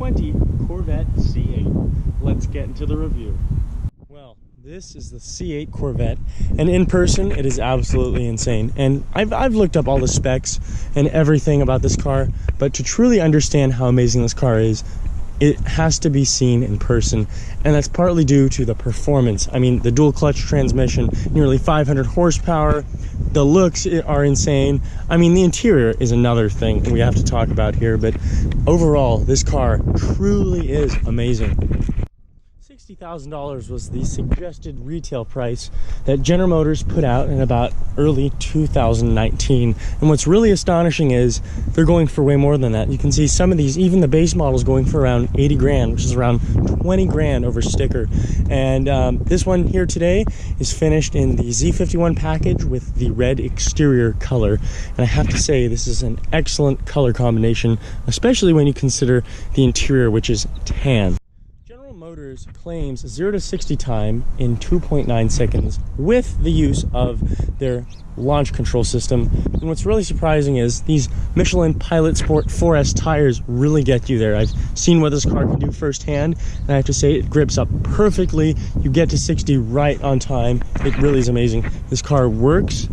2020 Corvette C8. Let's get into the review. Well, this is the C8 Corvette, and in person it is absolutely insane. And I've looked up all the specs and everything about this car, but to truly understand how amazing this car is, it has to be seen in person, and that's partly due to the performance. I mean, the dual clutch transmission, nearly 500 horsepower. The looks are insane. I mean, the interior is another thing we have to talk about here, but overall, this car truly is amazing. $60,000 was the suggested retail price that General Motors put out in about early 2019. And what's really astonishing is they're going for way more than that. You can see some of these, even the base models, going for around 80 grand, which is around 20 grand over sticker. And this one here today is finished in the Z51 package with the red exterior color. And I have to say, this is an excellent color combination, especially when you consider the interior, which is tan. Motors claims 0 to 60 time in 2.9 seconds with the use of their launch control system. And what's really surprising is these Michelin Pilot Sport 4S tires really get you there. I've seen what this car can do firsthand, and I have to say it grips up perfectly. You get to 60 right on time. It really is amazing. This car works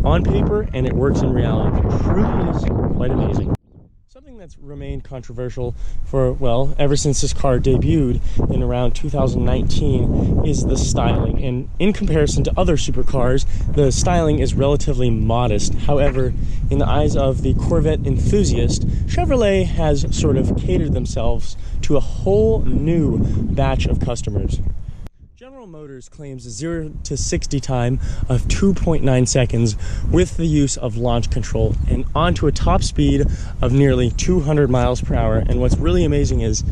on paper and it works in reality. It truly is quite amazing. Something that's remained controversial for, well, ever since this car debuted in around 2019 is the styling. And in comparison to other supercars, the styling is relatively modest. However, in the eyes of the Corvette enthusiast, Chevrolet has sort of catered themselves to a whole new batch of customers. General Motors claims 0 to 60 time of 2.9 seconds with the use of launch control and onto a top speed of nearly 200 miles per hour. And what's really amazing is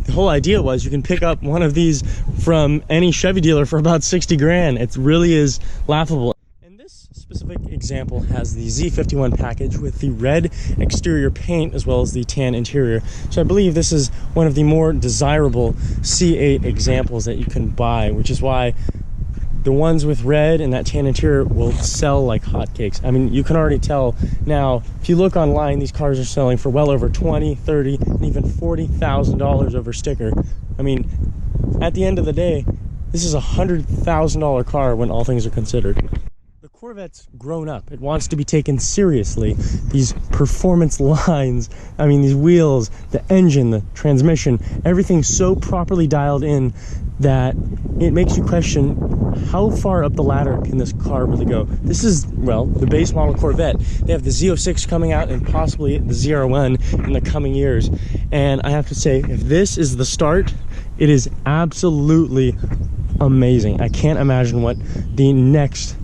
the whole idea was you can pick up one of these from any Chevy dealer for about 60 grand. It really is laughable. This specific example has the Z51 package with the red exterior paint as well as the tan interior. So I believe this is one of the more desirable C8 examples that you can buy, which is why the ones with red and that tan interior will sell like hotcakes. I mean, you can already tell now, if you look online, these cars are selling for well over $20,000, $30,000, and even $40,000 over sticker. I mean, at the end of the day, this is a $100,000 car when all things are considered. Corvette's grown up. It wants to be taken seriously. These performance lines, I mean, these wheels, the engine, the transmission, everything's so properly dialed in that it makes you question how far up the ladder can this car really go. This is, well, the base model Corvette. They have the Z06 coming out and possibly the ZR1 in the coming years. And I have to say, if this is the start, it is absolutely amazing. I can't imagine what the next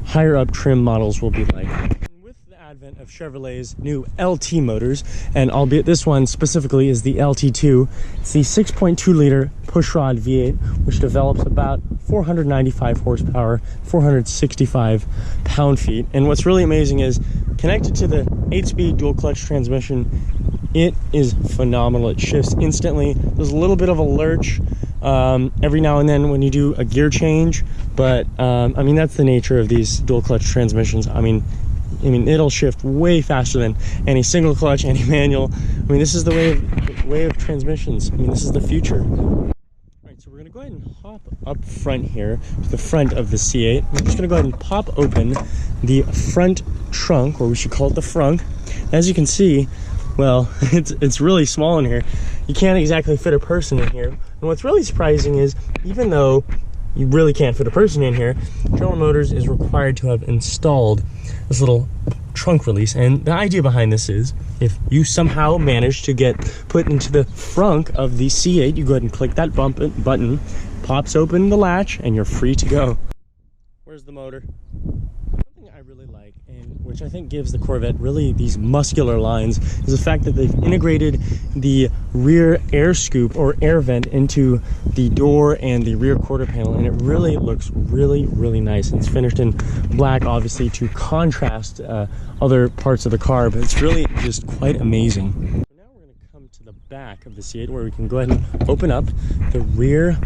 higher up trim models will be like. And with the advent of Chevrolet's new LT motors, and albeit this one specifically is the LT2, it's the 6.2 liter pushrod V8, which develops about 495 horsepower, 465 pound-feet. And what's really amazing is, connected to the 8-speed dual clutch transmission, it is phenomenal. It shifts instantly. There's a little bit of a lurch every now and then when you do a gear change, but I mean, that's the nature of these dual clutch transmissions. I mean it'll shift way faster than any single clutch, any manual. I mean, this is the way of transmissions. I mean, this is the future. All right, so we're gonna go ahead and hop up front here to the front of the C8. I'm just gonna go ahead and pop open the front trunk, or we should call it the frunk. As you can see, well, it's really small in here. You can't exactly fit a person in here. And what's really surprising is, even though you really can't fit a person in here, General Motors is required to have installed this little trunk release. And the idea behind this is, if you somehow manage to get put into the frunk of the C8, you go ahead and click that button, pops open the latch, and you're free to go. Where's the motor? Something I really like, and which I think gives the Corvette really these muscular lines, is the fact that they've integrated the rear air scoop or air vent into the door and the rear quarter panel, and it really looks really nice. And it's finished in black, obviously, to contrast other parts of the car, but it's really just quite amazing. So now we're going to come to the back of the C8, where we can go ahead and open up the rear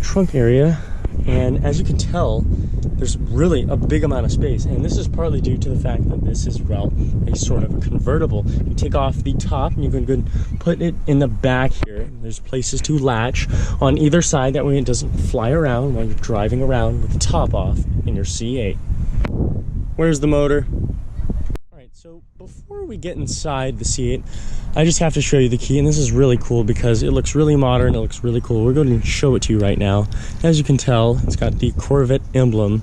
trunk area, And as you can tell, there's really a big amount of space, and this is partly due to the fact that this is, well, a sort of a convertible. You take off the top and you can go and put it in the back here. There's places to latch on either side, that way it doesn't fly around while you're driving around with the top off in your C8. Where's the motor? So before we get inside the C8, I just have to show you the key, and this is really cool because it looks really modern, it looks really cool. We're going to show it to you right now. As you can tell, it's got the Corvette emblem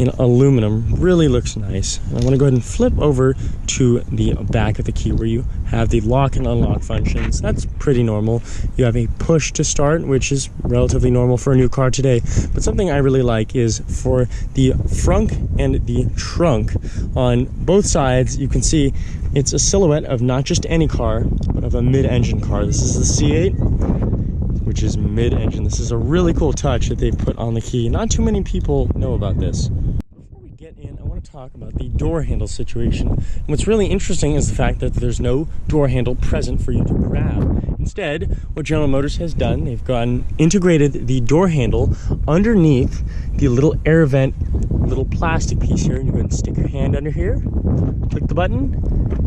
in aluminum, really looks nice. I want to go ahead and flip over to the back of the key where you have the lock and unlock functions. That's pretty normal. You have a push to start, which is relatively normal for a new car today. But something I really like is for the frunk and the trunk on both sides, you can see it's a silhouette of not just any car, but of a mid-engine car. This is the C8, which is mid-engine. This is a really cool touch that they've put on the key. Not too many people know about this. Before we get in, I want to talk about the door handle situation. And what's really interesting is the fact that there's no door handle present for you to grab. Instead, what General Motors has done, they've integrated the door handle underneath the little air vent, little plastic piece here. And you go ahead and stick your hand under here, click the button,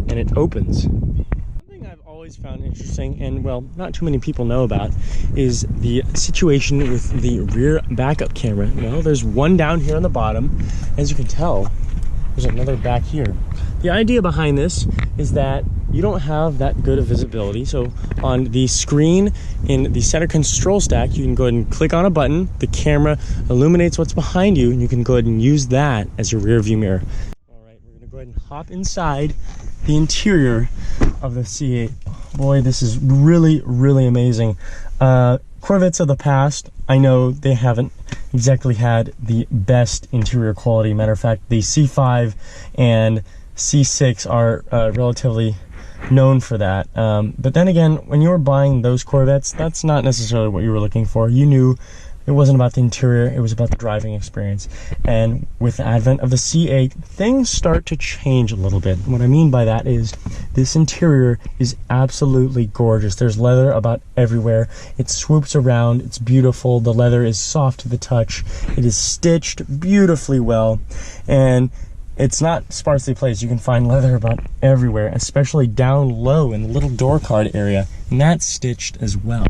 and it opens. Something I've always found interesting, and well, not too many people know about, is the situation with the rear backup camera. Well, there's one down here on the bottom. As you can tell, there's another back here. The idea behind this is that you don't have that good of visibility. So on the screen in the center control stack, you can go ahead and click on a button. The camera illuminates what's behind you, and you can go ahead and use that as your rear view mirror. All right, we're gonna go ahead and hop inside the interior of the C8. Boy, this is really, really amazing. Corvettes of the past, I know they haven't exactly had the best interior quality. Matter of fact, the C5 and C6 are relatively known for that. But then again, when you were buying those Corvettes, that's not necessarily what you were looking for. You knew it wasn't about the interior, it was about the driving experience. And with the advent of the C8, things start to change a little bit. What I mean by that is this interior is absolutely gorgeous. There's leather about everywhere. It swoops around, it's beautiful. The leather is soft to the touch. It is stitched beautifully well. And it's not sparsely placed. You can find leather about everywhere, especially down low in the little door card area, and that's stitched as well.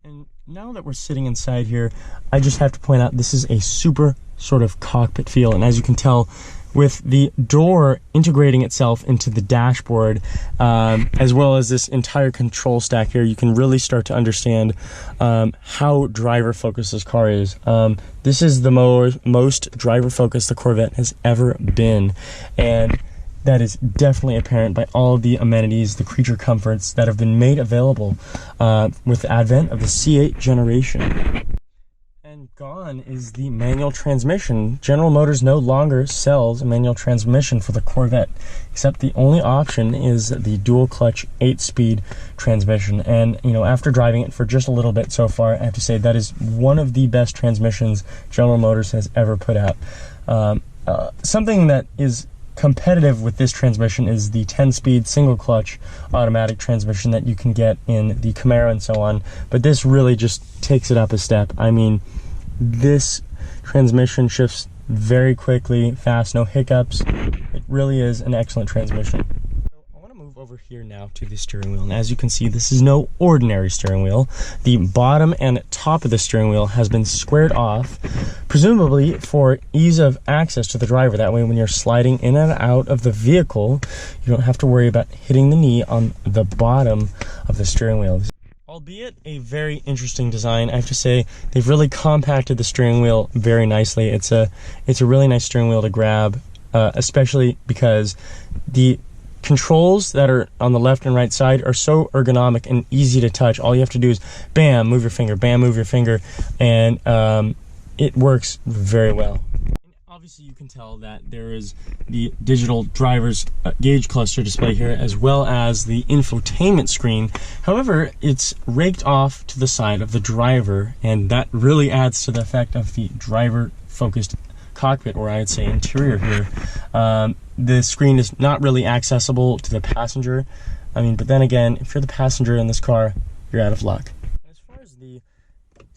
And now that we're sitting inside here, I just have to point out this is a super sort of cockpit feel, and as you can tell, with the door integrating itself into the dashboard, as well as this entire control stack here, you can really start to understand how driver-focused this car is. This is the most driver-focused the Corvette has ever been, and that is definitely apparent by all of the amenities, the creature comforts that have been made available with the advent of the C8 generation. And gone is the manual transmission. General Motors no longer sells a manual transmission for the Corvette, except the only option is the dual clutch 8-speed transmission. And you know, after driving it for just a little bit so far, I have to say that is one of the best transmissions General Motors has ever put out. Something that is competitive with this transmission is the 10-speed single clutch automatic transmission that you can get in the Camaro and so on, but this really just takes it up a step. I mean, this transmission shifts very quickly, fast, no hiccups. It really is an excellent transmission. I want to move over here now to the steering wheel, and as you can see, this is no ordinary steering wheel. The bottom and top of the steering wheel has been squared off, presumably for ease of access to the driver. That way, when you're sliding in and out of the vehicle, you don't have to worry about hitting the knee on the bottom of the steering wheel. Albeit a very interesting design, I have to say, they've really compacted the steering wheel very nicely. It's a really nice steering wheel to grab, especially because the controls that are on the left and right side are so ergonomic and easy to touch. All you have to do is bam, move your finger, bam, move your finger, and it works very well. Obviously, you can tell that there is the digital driver's gauge cluster display here, as well as the infotainment screen. However, it's raked off to the side of the driver, and that really adds to the effect of the driver-focused cockpit, or I'd say interior here. The screen is not really accessible to the passenger. I mean, but then again, if you're the passenger in this car, you're out of luck. As far as the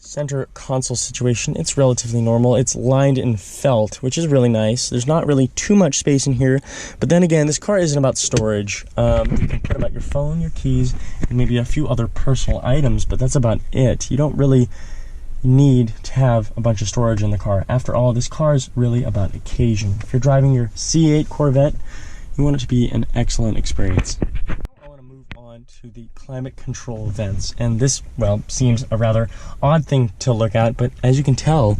center console situation, it's relatively normal. It's lined in felt, which is really nice. There's not really too much space in here, but then again, this car isn't about storage. You can put about your phone, your keys, and maybe a few other personal items, but that's about it. You don't really need to have a bunch of storage in the car. After all, this car is really about occasion. If you're driving your C8 Corvette, you want it to be an excellent experience. To the climate control vents, and this, well, seems a rather odd thing to look at, but as you can tell,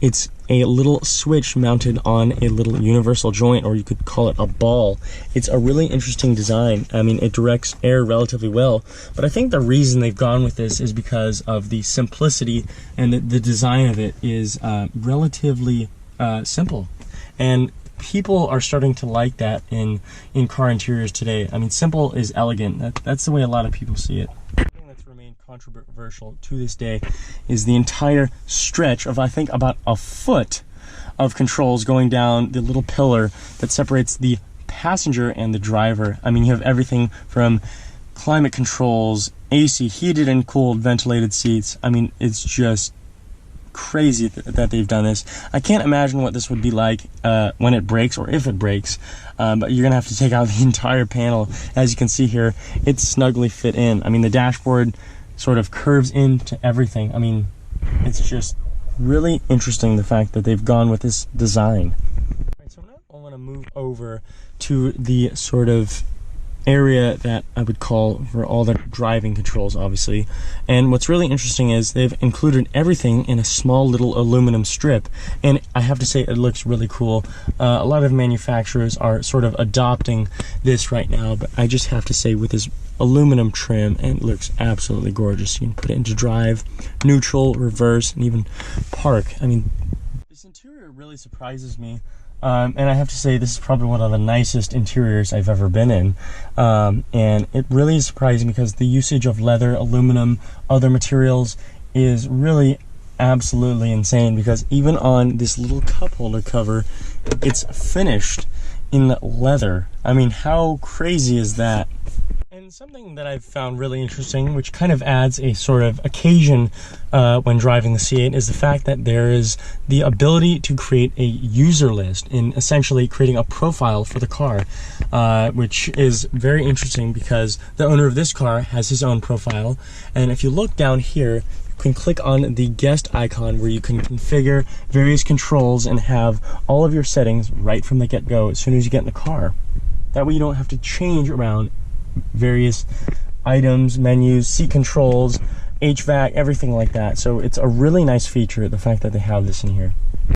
it's a little switch mounted on a little universal joint, or you could call it a ball. It's a really interesting design. I mean, it directs air relatively well, but I think the reason they've gone with this is because of the simplicity, and the design of it is relatively simple, and people are starting to like that in car interiors today. I mean, simple is elegant. That's the way a lot of people see it. The thing that's remained controversial to this day is the entire stretch of, I think, about a foot of controls going down the little pillar that separates the passenger and the driver. I mean, you have everything from climate controls, AC, heated and cooled, ventilated seats. I mean, it's just crazy that they've done this. I can't imagine what this would be like when it breaks, or if it breaks, but you're gonna have to take out the entire panel. As you can see here, it's snugly fit in. I mean, the dashboard sort of curves into everything. I mean, it's just really interesting, the fact that they've gone with this design. All right, so now I want to move over to the sort of area that I would call for all the driving controls, obviously. And what's really interesting is they've included everything in a small little aluminum strip, and I have to say it looks really cool. A lot of manufacturers are sort of adopting this right now, but I just have to say, with this aluminum trim, and it looks absolutely gorgeous. You can put it into drive, neutral, reverse, and even park. I mean, this interior really surprises me. And I have to say, this is probably one of the nicest interiors I've ever been in. And it really is surprising because the usage of leather, aluminum, other materials is really absolutely insane, because even on this little cup holder cover, it's finished in leather. I mean, how crazy is that? And something that I've found really interesting, which kind of adds a sort of occasion when driving the C8, is the fact that there is the ability to create a user list, in essentially creating a profile for the car, which is very interesting because the owner of this car has his own profile. And if you look down here, you can click on the guest icon where you can configure various controls and have all of your settings right from the get-go as soon as you get in the car. That way you don't have to change around various items, menus, seat controls, HVAC, everything like that. So it's a really nice feature, the fact that they have this in here.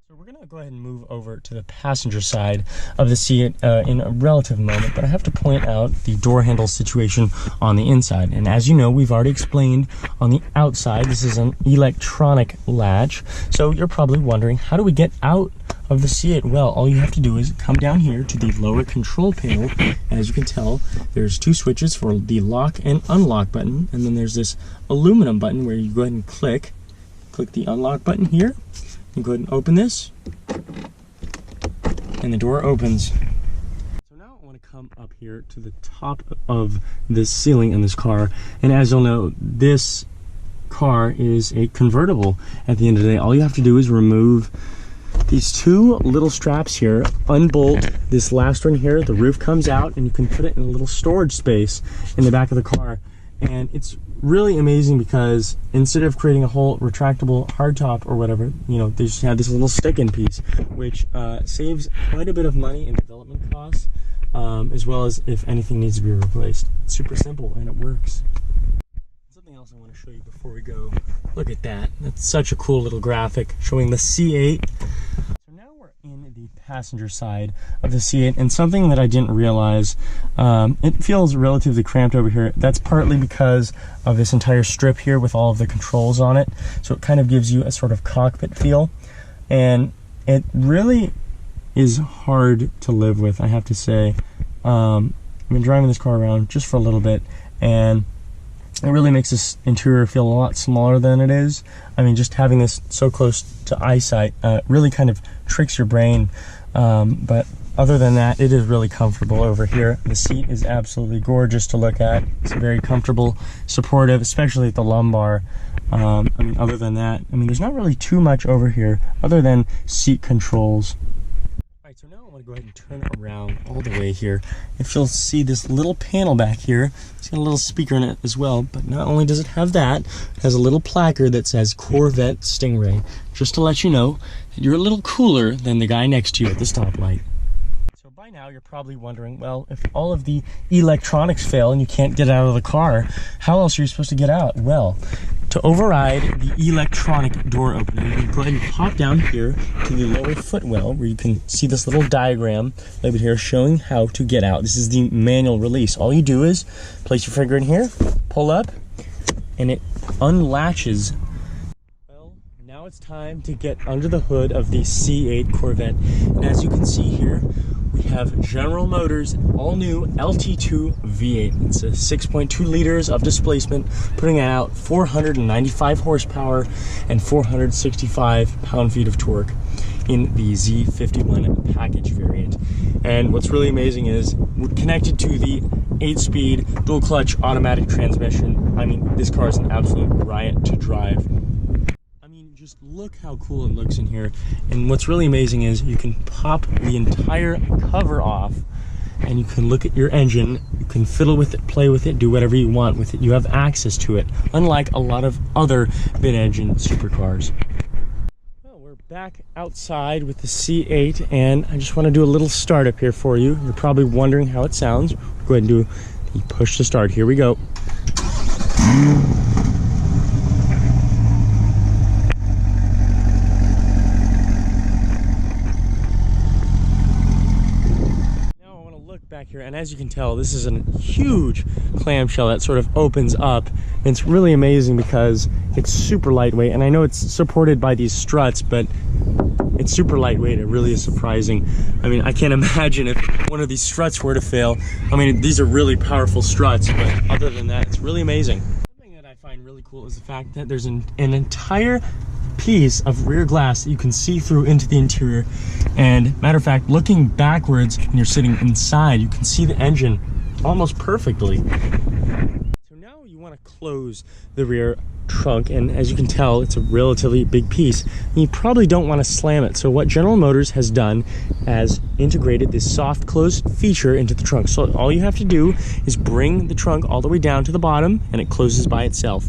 So we're gonna go ahead and move over to the passenger side of the C8 in a relative moment, but I have to point out the door handle situation on the inside. And as you know, we've already explained on the outside, this is an electronic latch. So you're probably wondering, how do we get out of the C8? Well, all you have to do is come down here to the lower control panel. As you can tell, there's two switches for the lock and unlock button, and then there's this aluminum button where you go ahead and click the unlock button here, and go ahead and open this, and the door opens. So now I want to come up here to the top of this ceiling in this car, and as you'll know, this car is a convertible. At the end of the day, all you have to do is remove these two little straps here, unbolt this last one here, the roof comes out, and you can put it in a little storage space in the back of the car. And it's really amazing because instead of creating a whole retractable hardtop or whatever, you know, they just have this little stick-in piece, which saves quite a bit of money in development costs, as well as if anything needs to be replaced. It's super simple and it works. Something else I want to show you before we go. Look at that. That's such a cool little graphic showing the C8. So now we're in the passenger side of the C8, and something that I didn't realize, it feels relatively cramped over here. That's partly because of this entire strip here with all of the controls on it. So it kind of gives you a sort of cockpit feel, and it really is hard to live with, I have to say. I've been driving this car around just for a little bit, and it really makes this interior feel a lot smaller than it is. I mean, just having this so close to eyesight really kind of tricks your brain. But other than that, it is really comfortable over here. The seat is absolutely gorgeous to look at. It's very comfortable, supportive, especially at the lumbar. I mean, other than that, I mean, there's not really too much over here other than seat controls. All right, so now I want to go ahead and turn it around all the way here. If you'll see this little panel back here, it's got a little speaker in it as well, but not only does it have that, it has a little placard that says Corvette Stingray, just to let you know that you're a little cooler than the guy next to you at the stoplight. So by now you're probably wondering, well, if all of the electronics fail and you can't get out of the car, how else are you supposed to get out? Well, to override the electronic door opener, you can go ahead and pop down here to the lower footwell where you can see this little diagram over here showing how to get out. This is the manual release. All you do is place your finger in here, pull up, and it unlatches. Well, now it's time to get under the hood of the C8 Corvette. And as you can see here, we have General Motors all-new LT2 V8. It's a 6.2 liters of displacement, putting out 495 horsepower and 465 pound-feet of torque in the Z51 package variant. And what's really amazing is we're connected to the 8-speed dual-clutch automatic transmission. I mean, this car is an absolute riot to drive. Just look how cool it looks in here. And what's really amazing is you can pop the entire cover off and you can look at your engine, you can fiddle with it, play with it, do whatever you want with it. You have access to it, unlike a lot of other mid-engine supercars. Well, we're back outside with the C8 and I just want to do a little startup here for you. You're probably wondering how it sounds. Go ahead and do the push to start. Here we go. Back here, and as you can tell, this is a huge clamshell that sort of opens up, and it's really amazing because it's super lightweight. And I know it's supported by these struts, but it's super lightweight. It really is surprising. I mean, I can't imagine if one of these struts were to fail. I mean, these are really powerful struts, but other than that, it's really amazing. Something that I find really cool is the fact that there's an entire piece of rear glass that you can see through into the interior. And matter of fact, looking backwards when you're sitting inside, you can see the engine almost perfectly. So now you want to close the rear trunk, and as you can tell, it's a relatively big piece. And you probably don't want to slam it. So what General Motors has done has integrated this soft close feature into the trunk. So all you have to do is bring the trunk all the way down to the bottom and it closes by itself.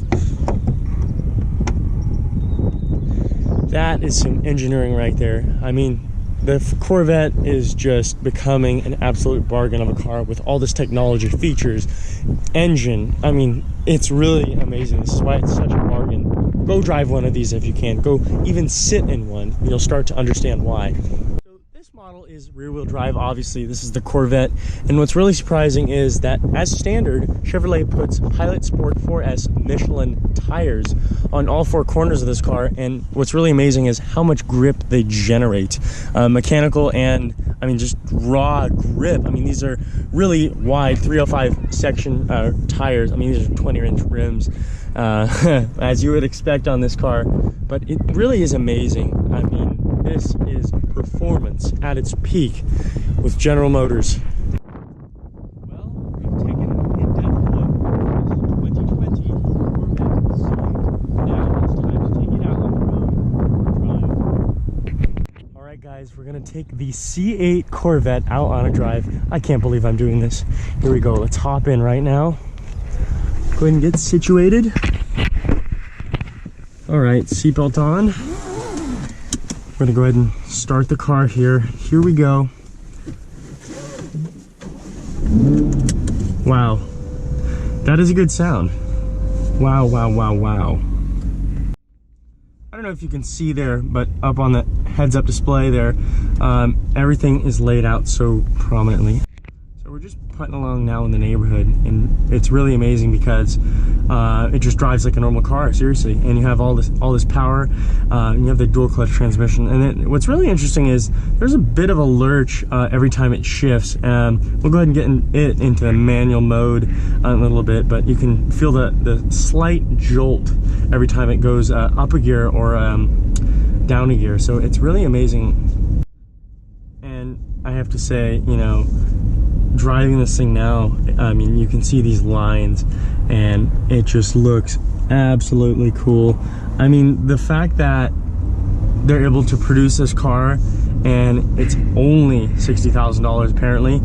That is some engineering right there. I mean, the Corvette is just becoming an absolute bargain of a car with all this technology, features, engine. I mean, it's really amazing. This is why it's such a bargain. Go drive one of these if you can. Go even sit in one. You'll start to understand why. This model is rear-wheel drive, obviously. This is the Corvette, and what's really surprising is that, as standard, Chevrolet puts Pilot Sport 4S Michelin tires on all four corners of this car, and what's really amazing is how much grip they generate. Mechanical and, I mean, just raw grip. I mean, these are really wide 305 section tires. I mean, these are 20-inch rims, as you would expect on this car, but it really is amazing. I mean, this is performance at its peak with General Motors. Well, we've taken an in-depth look at this 2020 Corvette C8. Now it's time to take it out on the road for a drive. Alright guys, we're going to take the C8 Corvette out on a drive. I can't believe I'm doing this. Here we go, let's hop in right now. Go ahead and get situated. Alright, seatbelt on. We're gonna go ahead and start the car here. Here we go. Wow, that is a good sound. Wow, wow, wow, wow. I don't know if you can see there, but up on the heads-up display there, everything is laid out so prominently. So we're just putting along now in the neighborhood, and it's really amazing because it just drives like a normal car, seriously. And you have all this power, and you have the dual clutch transmission. And then what's really interesting is there's a bit of a lurch every time it shifts. We'll go ahead and get it into the manual mode a little bit, but you can feel the slight jolt every time it goes up a gear or down a gear. So it's really amazing. And I have to say, you know, driving this thing now, I mean, you can see these lines and it just looks absolutely cool. I mean, the fact that they're able to produce this car and it's only $60,000 apparently,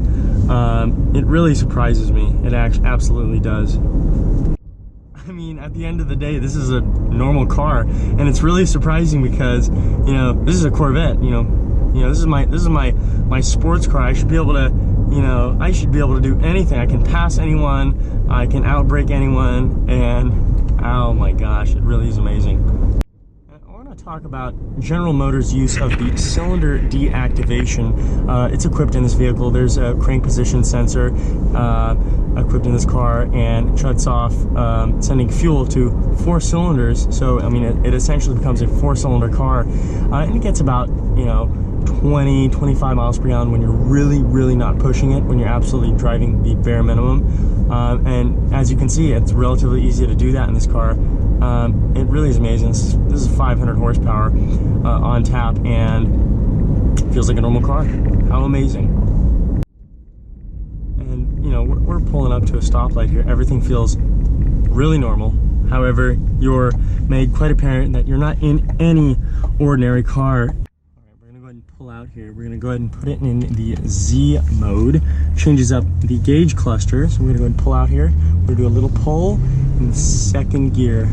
it really surprises me. It absolutely does. I mean, at the end of the day, this is a normal car, and it's really surprising because, you know, this is a Corvette. You know, this is my sports car. I should be able to, you know, I should be able to do anything. I can pass anyone, I can outbrake anyone, and oh my gosh, it really is amazing. I want to talk about General Motors' use of the cylinder deactivation. It's equipped in this vehicle. There's a crank position sensor equipped in this car, and it shuts off, sending fuel to 4 cylinders. So, I mean, it essentially becomes a 4-cylinder car, and it gets about, you know, 20-25 miles per gallon when you're really not pushing it, when you're absolutely driving the bare minimum. And as you can see, it's relatively easy to do that in this car. It really is amazing. This is 500 horsepower on tap, and feels like a normal car. How amazing. And you know, we're pulling up to a stoplight here. Everything feels really normal. However, you're made quite apparent that you're not in any ordinary car. Pull out here. We're going to go ahead and put it in the Z mode. Changes up the gauge cluster. So we're going to go ahead and pull out here. We're going to do a little pull in the 2nd gear.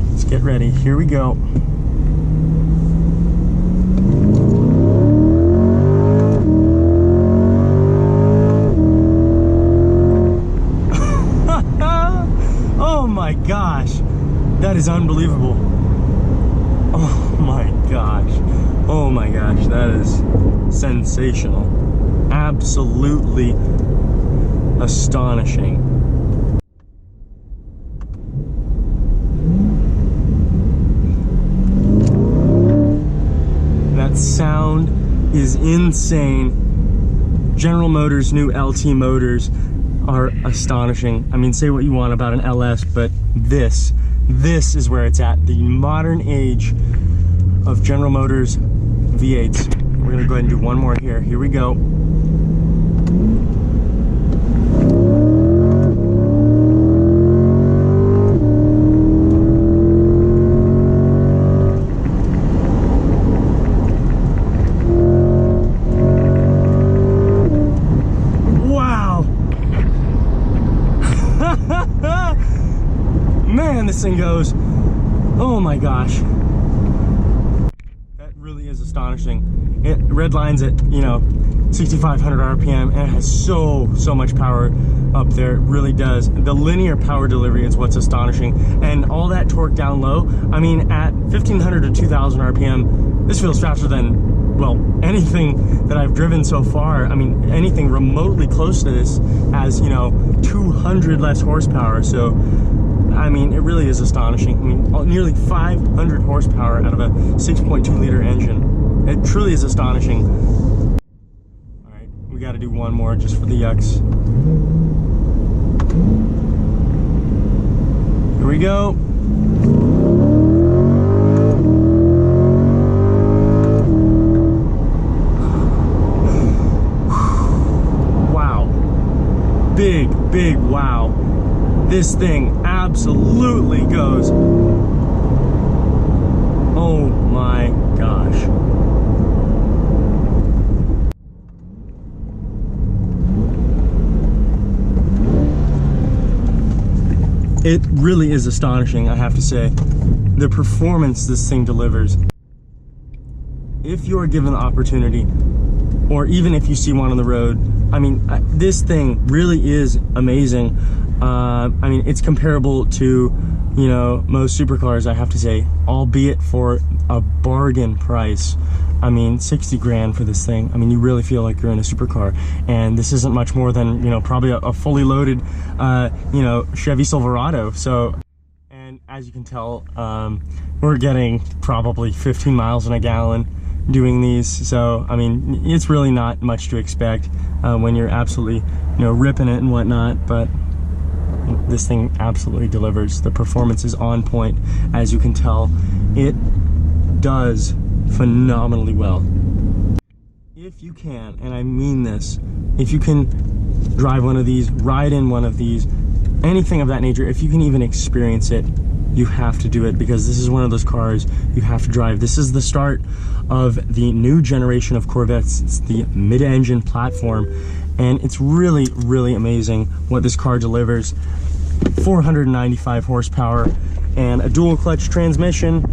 Let's get ready. Here we go. Oh my gosh. That is unbelievable. Oh my gosh. Oh my gosh, that is sensational. Absolutely astonishing. That sound is insane. General Motors' new LT motors are astonishing. I mean, say what you want about an LS, but this is where it's at. The modern age of General Motors V8s. We're gonna go ahead and do one more here. Here we go. Wow! Man, this thing goes. Oh my gosh. Is astonishing. It redlines at, you know, 6,500 RPM, and it has so much power up there. It really does. The linear power delivery is what's astonishing, and all that torque down low. I mean, at 1,500 to 2,000 RPM, this feels faster than, well, anything that I've driven so far. I mean, anything remotely close to this has, you know, 200 less horsepower. So I mean, it really is astonishing. I mean, nearly 500 horsepower out of a 6.2 liter engine. It truly is astonishing. All right, we got to do one more just for the yucks. Here we go. Wow. Big wow. This thing absolutely goes. Oh my gosh. It really is astonishing, I have to say. The performance this thing delivers. If you're given the opportunity, or even if you see one on the road, I mean, this thing really is amazing. I mean, it's comparable to, you know, most supercars, I have to say, albeit for a bargain price. I mean, 60 grand for this thing. I mean, you really feel like you're in a supercar, and this isn't much more than, you know, probably a fully loaded, you know, Chevy Silverado. So, and as you can tell, we're getting probably 15 miles in a gallon doing these. So, I mean, it's really not much to expect when you're absolutely, you know, ripping it and whatnot, but this thing absolutely delivers. The performance is on point. As you can tell, it does phenomenally well. If you can, and I mean this, if you can drive one of these, ride in one of these, anything of that nature, if you can even experience it, you have to do it, because this is one of those cars you have to drive. This is the start of the new generation of Corvettes. It's the mid-engine platform, and it's really, really amazing what this car delivers. 495 horsepower and a dual clutch transmission.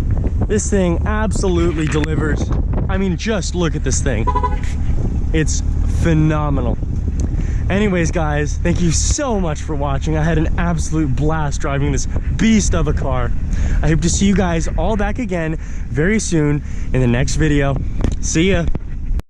This thing absolutely delivers. I mean, just look at this thing. It's phenomenal. Anyways, guys, thank you so much for watching. I had an absolute blast driving this beast of a car. I hope to see you guys all back again very soon in the next video. See ya.